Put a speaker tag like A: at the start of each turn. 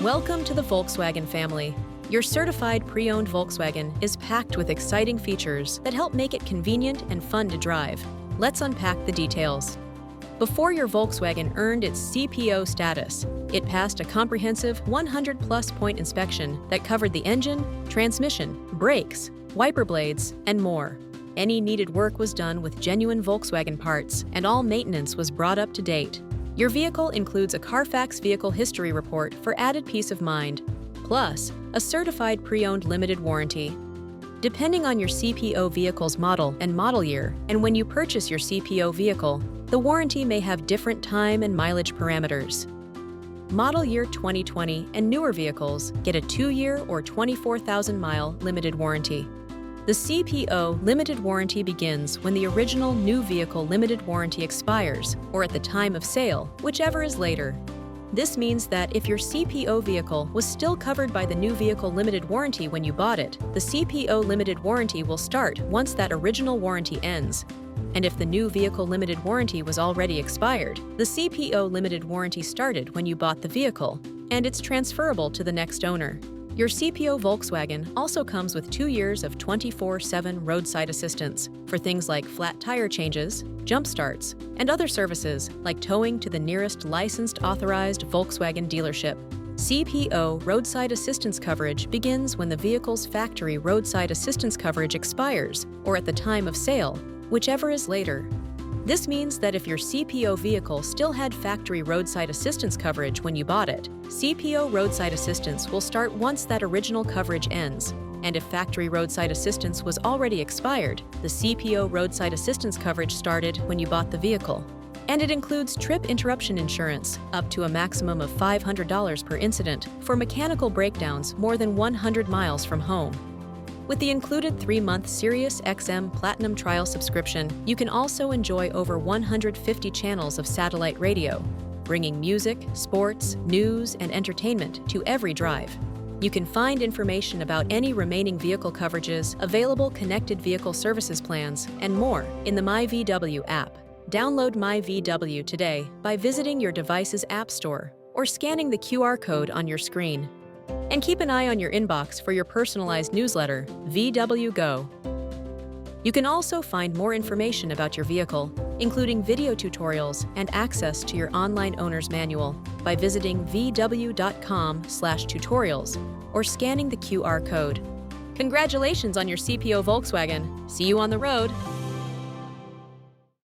A: Welcome to the Volkswagen family. Your certified pre-owned Volkswagen is packed with exciting features that help make it convenient and fun to drive. Let's unpack the details. Before your Volkswagen earned its CPO status, it passed a comprehensive 100-plus point inspection that covered the engine, transmission, brakes, wiper blades, and more. Any needed work was done with genuine Volkswagen parts, and all maintenance was brought up to date. Your vehicle includes a CARFAX vehicle history report for added peace of mind, plus a certified pre-owned limited warranty. Depending on your CPO vehicle's model and model year, and when you purchase your CPO vehicle, the warranty may have different time and mileage parameters. Model year 2020 and newer vehicles get a 2-year or 24,000-mile limited warranty. The CPO limited warranty begins when the original new vehicle limited warranty expires or at the time of sale, whichever is later. This means that if your CPO vehicle was still covered by the new vehicle limited warranty when you bought it, the CPO limited warranty will start once that original warranty ends. And if the new vehicle limited warranty was already expired, the CPO limited warranty started when you bought the vehicle, and it's transferable to the next owner. Your CPO Volkswagen also comes with 2 years of 24/7 roadside assistance for things like flat tire changes, jump starts, and other services like towing to the nearest licensed authorized Volkswagen dealership. CPO roadside assistance coverage begins when the vehicle's factory roadside assistance coverage expires or at the time of sale, whichever is later. This means that if your CPO vehicle still had factory roadside assistance coverage when you bought it, CPO roadside assistance will start once that original coverage ends. And if factory roadside assistance was already expired, the CPO roadside assistance coverage started when you bought the vehicle. And it includes trip interruption insurance, up to a maximum of $500 per incident, for mechanical breakdowns more than 100 miles from home. With the included 3-month SiriusXM Platinum trial subscription, you can also enjoy over 150 channels of satellite radio, bringing music, sports, news, and entertainment to every drive. You can find information about any remaining vehicle coverages, available connected vehicle services plans, and more in the myVW app. Download myVW today by visiting your device's app store or scanning the QR code on your screen. And keep an eye on your inbox for your personalized newsletter, VW Go. You can also find more information about your vehicle, including video tutorials and access to your online owner's manual by visiting vw.com/tutorials or scanning the QR code. Congratulations on your CPO Volkswagen. See you on the road.